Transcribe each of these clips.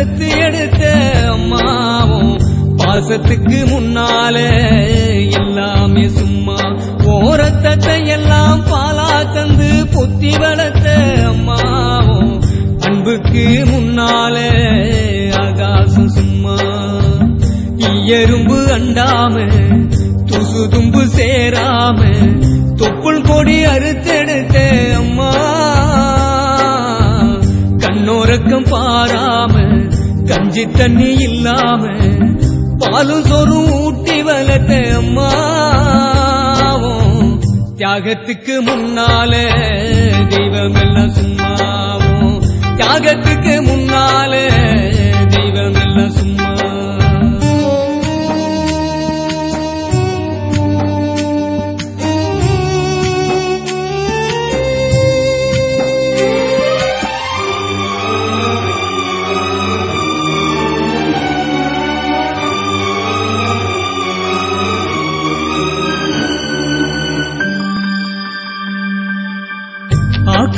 பெத்து எடுத்த அம்மாவும் பாசத்துக்கு முன்னால எல்லாமே சும்மா. ஓரத்தத்தை எல்லாம் பாலா தந்து பொத்தி வளர்த்த அம்மாவும் அன்புக்கு முன்னால ஆகாசம் சும்மா. எறும்பு அண்டாம துசு தும்பு சேராம தொப்புள் கொடி அறுத்தெடுத்த அம்மா. கண்ணோரக்கம் பாராம கஞ்சி தண்ணி இல்லாம பாலும் சோறும் ஊட்டி வளர்த்த அம்மாவும் தியாகத்துக்கு முன்னால தெய்வம் எல்லாம் சும்மாவும். தியாகத்துக்கு முன்னால தெய்வம் எல்லாம் சும்மா.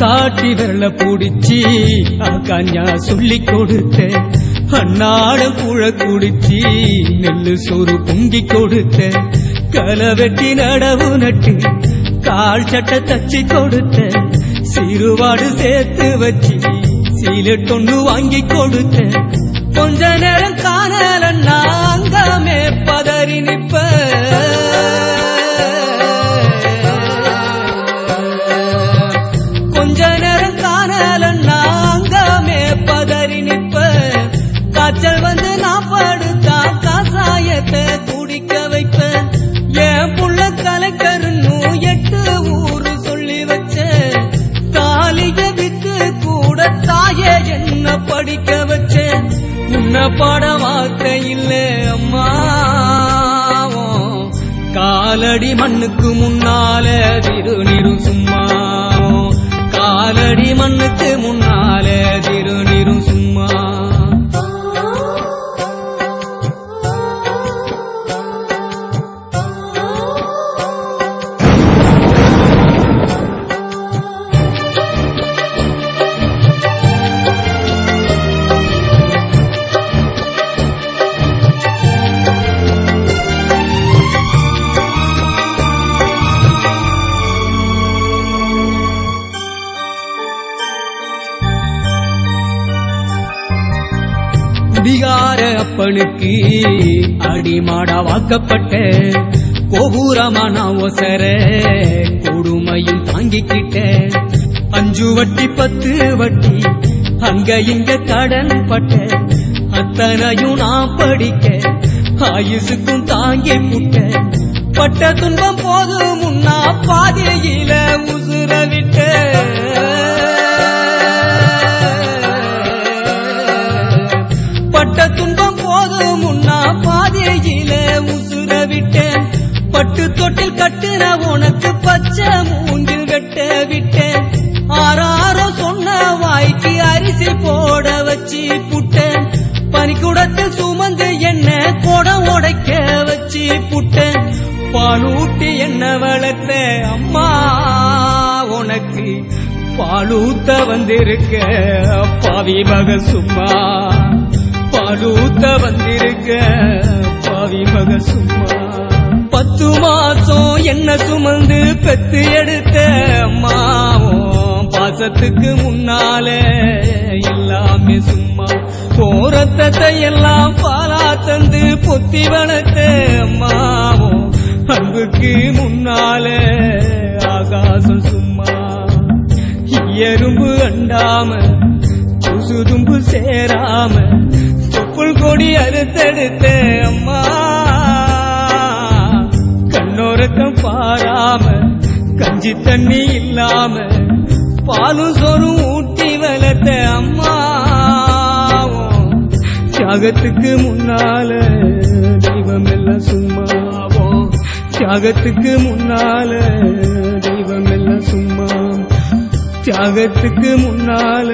காட்டி வெள்ள புடிச்சி கஞ்சா சொல்லி கொடுத்த அன்னாடம் புழ குடிச்சி நெல்லு சோறு பொங்கி கொடுத்த களை வெட்டி நடவு நட்டு கால் சட்டை தச்சு கொடுத்த சிறுவாடு சேர்த்து வச்சு சீலட்டொன்னு வாங்கி கொடுத்த கொஞ்ச நேரம் காணலன்னா அங்கமே பதறி நிப்ப. கொஞ்ச நேரம் காணலன்னா அங்கமே பதறி நிப்ப. காய்ச்சல் வந்து நான் படுத்தா காசாயத்தை குடிக்க வைப்ப. என் புள்ள கலெக்டர்னு 8 ஊரு சொல்லி வச்ச. தாலிய வித்து கூட தாயே என்ன படிக்க வச்ச. உன்ன பாட வார்த்தை இல்ல அம்மாவும் காலடி மண்ணுக்கு முன்னால திருநீரும் சும்மா. காலடி மண்ணுக்கு முன்னால திருநீரும் சும்மா. குடிகார அப்பனுக்கு அடிமாடா வாக்கப்பட்ட கோபுரமான ஒசர கொடுமையும் தாங்கிக்கிட்ட. 5 வட்டி 10 வட்டி அங்க இங்க கடன் பட்ட. அத்தனையும் நான் படிக்க ஆயுசுக்கும் தாங்கி புட்ட. பட்ட துன்பம் போது முன்னா பாதையில உசுர விட்ட. பட்ட துன்பம் போது முன்னா பாதையில உசுர விட்டேன். பட்டு தொட்டில் கட்டுன உனக்கு பச்சை மூங்கில் வெட்ட விட்டேன். ஆறாரோ சொன்ன வாய்க்கு அரிசி போட வச்சு புட்டேன். பனிக்குடத்தில் சுமந்து என்ன குடம் உடைக்க வச்சு புட்டேன். பாலூட்டி என்ன வளர்த்த அம்மா உனக்கு பாலூத்த வந்திருக்க பாவி மக சும்மா. பாலூத்த வந்திருக்க பாவி மக சும்மா. 10 மாசம் என்ன சுமந்து பெத்து எடுத்த அம்மாவும் பாசத்துக்கு முன்னால எல்லாமே சும்மா. போரத்தத்தை எல்லாம் பாலா தந்து பொத்தி வளர்த்த அம்மாவும் அன்புக்கு முன்னால ஆகாசம் சும்மா. எறும்பு அண்டாம துசு தும்பு சேராம தொப்புள் கொடி அறுத்தெடுத்த அம்மா. கண்ணோரக்கம் பாராம கஞ்சி தண்ணி இல்லாம பாலும் சோறும் ஊட்டி வளர்த்த அம்மா. தியாகத்துக்கு முன்னால தெய்வம் எல்லாம் சும்மாவும். தியாகத்துக்கு முன்னால தெய்வம் எல்லாம் சும்மா. தியாகத்துக்கு முன்னால